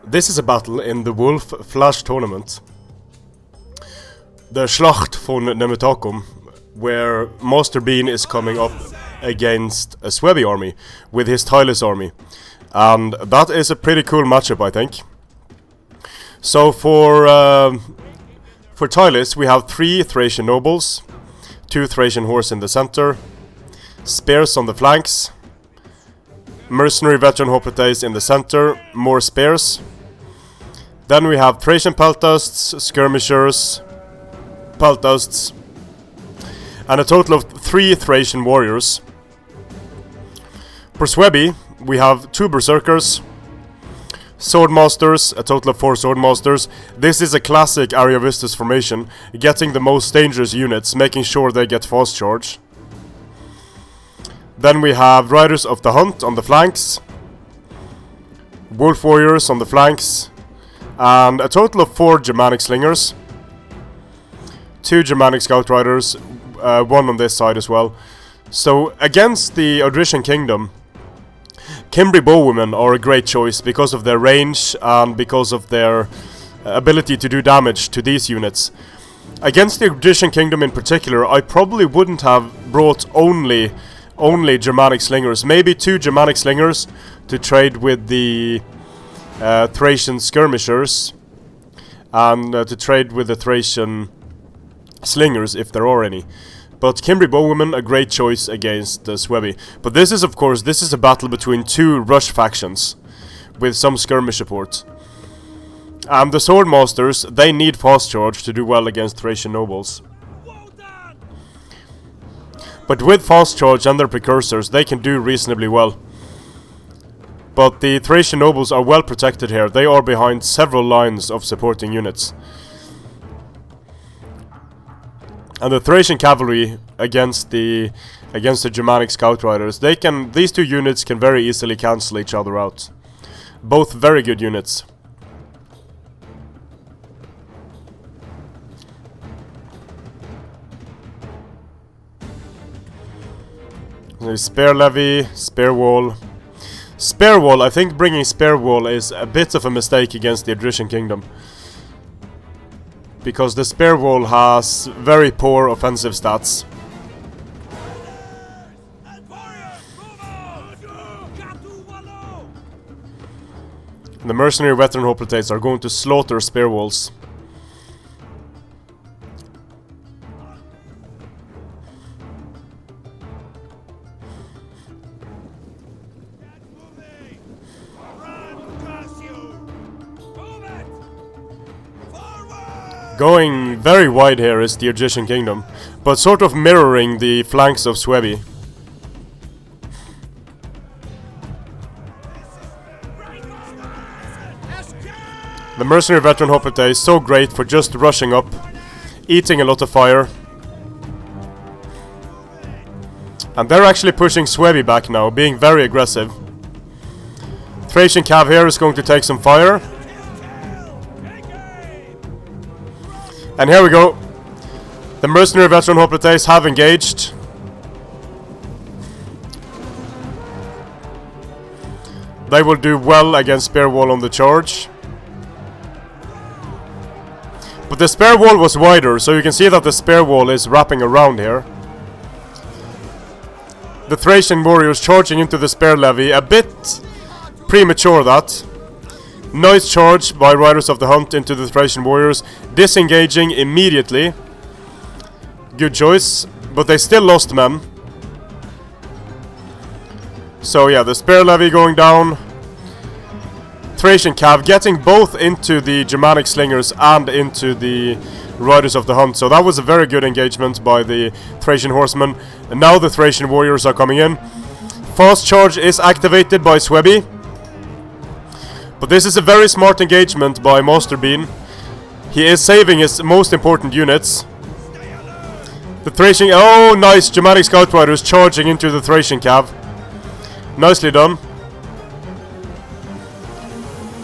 This is a battle in the Wolf Flash tournament. The Schlacht von Nemetakum, where Masterbean is coming up against a Suebi army with his Tylus army. And that is a pretty cool matchup, I think. So for Tylus we have 3 Thracian nobles, 2 Thracian horse in the center, spears on the flanks, mercenary veteran hoplites in the center, more spears. Then we have Thracian peltasts, skirmishers, peltasts, and a total of 3 Thracian warriors. For Suebi, we have 2 berserkers, swordmasters, a total of 4 swordmasters. This is a classic Ariovistus formation, getting the most dangerous units, making sure they get fast charge. Then we have riders of the hunt on the flanks, wolf warriors on the flanks, and a total of 4 Germanic slingers, 2 Germanic scout riders, 1 on this side as well. So against the Odrysian Kingdom, Cimbri bowwomen are a great choice because of their range and because of their ability to do damage to these units. Against the Odrysian Kingdom in particular, I probably wouldn't have brought only Germanic slingers, maybe 2 Germanic slingers to trade with the Thracian skirmishers, and to trade with the Thracian slingers if there are any. But Cimbri bowwomen, a great choice against Suebi. But this is, of course, this is a battle between 2 rush factions with some skirmish support. And the swordmasters, they need fast charge to do well against Thracian nobles. But with fast charge and their precursors, they can do reasonably well. But the Thracian nobles are well protected here. They are behind several lines of supporting units. And the Thracian cavalry against the Germanic scout riders, these 2 units can very easily cancel each other out. Both very good units. Spear levy, spear wall. Spear wall, I think bringing spear wall is a bit of a mistake against the Odrysian Kingdom, because the spear wall has very poor offensive stats. The mercenary veteran hoplites are going to slaughter spear walls. Going very wide here is the Odrysian Kingdom, but sort of mirroring the flanks of Suebi. The mercenary veteran hoplite is so great for just rushing up, eating a lot of fire. And they're actually pushing Suebi back now, being very aggressive. Thracian cav here is going to take some fire. And here we go. The mercenary veteran hoplites have engaged. They will do well against spear wall on the charge. But the spear wall was wider, so you can see that the spear wall is wrapping around here. The Thracian warriors charging into the spear levy, a bit premature that. Nice charge by riders of the hunt into the Thracian warriors, disengaging immediately. Good choice, but they still lost men. So yeah, the spear levy going down. Thracian cav getting both into the Germanic slingers and into the riders of the hunt. So that was a very good engagement by the Thracian horsemen. And now the Thracian warriors are coming in. Fast charge is activated by Suebi. But this is a very smart engagement by Masterbean. He is saving his most important units. The Thracian... Oh, nice! Germanic scout riders charging into the Thracian cav. Nicely done.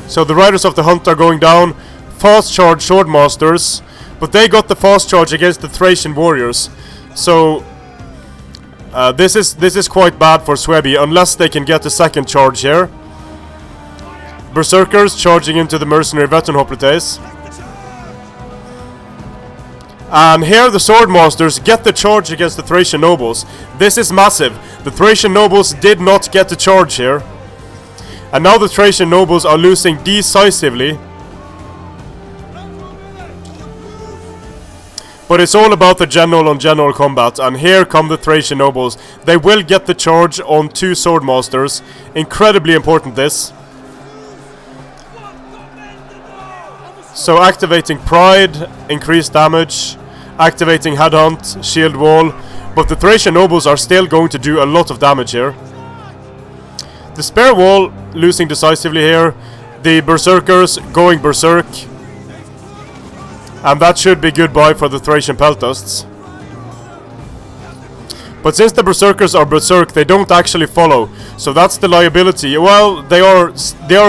So the riders of the hunt are going down. Fast charge swordmasters. But they got the fast charge against the Thracian warriors. So... this is quite bad for Suebi, unless they can get a second charge here. Berserkers charging into the mercenary veteran hoplites. And here the sword masters get the charge against the Thracian nobles. This is massive. The Thracian nobles did not get the charge here. And now the Thracian nobles are losing decisively. But it's all about the general on general combat. And here come the Thracian nobles. They will get the charge on 2 sword masters. Incredibly important this. So activating Pride, increased damage. Activating Headhunt, Shield Wall. But the Thracian nobles are still going to do a lot of damage here. The Spear Wall losing decisively here. The Berserkers going Berserk. And that should be goodbye for the Thracian Peltasts. But since the Berserkers are Berserk, they don't actually follow. So that's the liability. Well, they are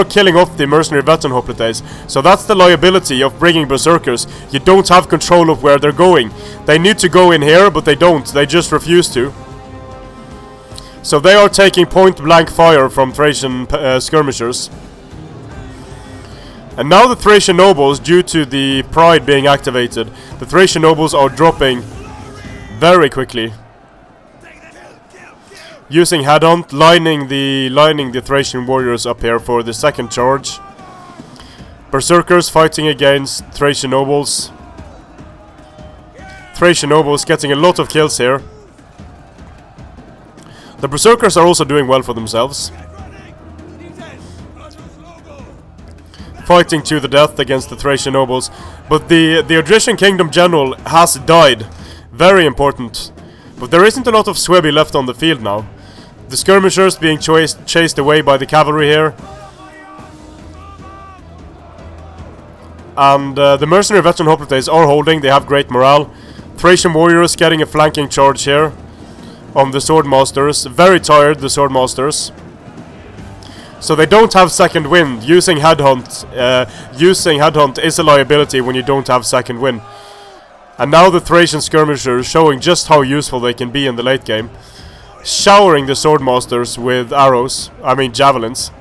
killing off the mercenary veteran hoplites. So that's the liability of bringing Berserkers. You don't have control of where they're going. They need to go in here, but they don't. They just refuse to. So they are taking point blank fire from Thracian skirmishers. And now the Thracian nobles, due to the Pride being activated, the Thracian nobles are dropping very quickly. Using Headhunt, lining the Thracian warriors up here for the second charge. Berserkers fighting against Thracian nobles. Thracian nobles getting a lot of kills here. The Berserkers are also doing well for themselves. Fighting to the death against the Thracian nobles. But the Odrysian Kingdom general has died. Very important. But there isn't a lot of Suebi left on the field now. The skirmishers being chased away by the cavalry here. And the mercenary veteran hoplites are holding. They have great morale. Thracian warriors getting a flanking charge here on the swordmasters. Very tired, the swordmasters. So they don't have second wind. Using Headhunt is a liability when you don't have second wind. And now the Thracian skirmishers showing just how useful they can be in the late game. Showering the swordmasters with arrows, javelins.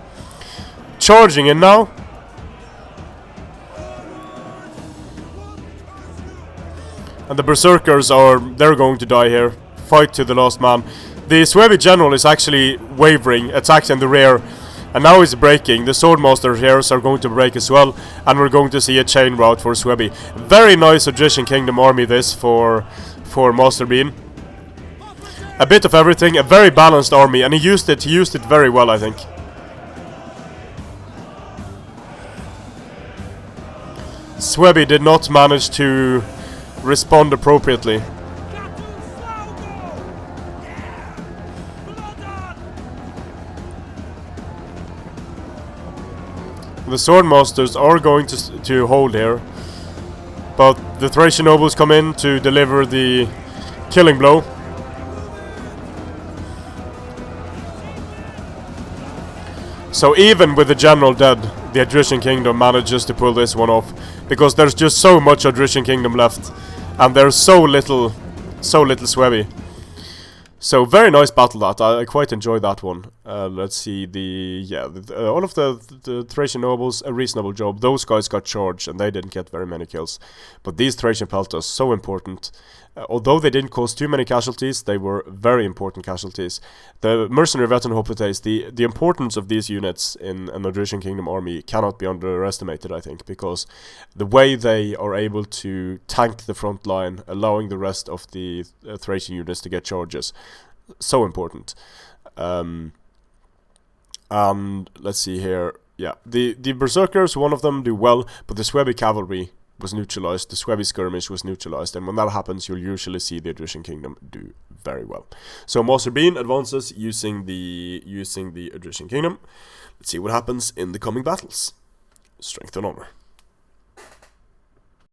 Charging in now. And the Berserkers they're going to die here. Fight to the last man. The Suebi general is actually wavering, attacks in the rear. And now he's breaking. The swordmaster here are going to break as well. And we're going to see a chain rout for Suebi. Very nice Odrysian Kingdom army this for Masterbean. A bit of everything, a very balanced army, and he used it very well, I think. Suebi did not manage to respond appropriately. The swordmasters are going to hold here, but the Thracian nobles come in to deliver the killing blow. So even with the general dead, the Odrysian Kingdom manages to pull this one off, because there's just so much Odrysian Kingdom left, and there's so little Suebi. So very nice battle that. I quite enjoyed that one. Let's see, all of the Thracian nobles, a reasonable job. Those guys got charged and they didn't get very many kills. But these Thracian peltas, so important. Although they didn't cause too many casualties, they were very important casualties. The mercenary veteran hoplites, the importance of these units in an Odrysian Kingdom army cannot be underestimated, I think, because the way they are able to tank the front line, allowing the rest of the Thracian units to get charges, so important. And let's see here. Yeah, the Berserkers, one of them do well, but the Suebi cavalry was neutralized, the Suebi skirmish was neutralized, and when that happens, you'll usually see the Odrysian Kingdom do very well. So Masterbean advances using the Odrysian Kingdom. Let's see what happens in the coming battles. Strength and honor.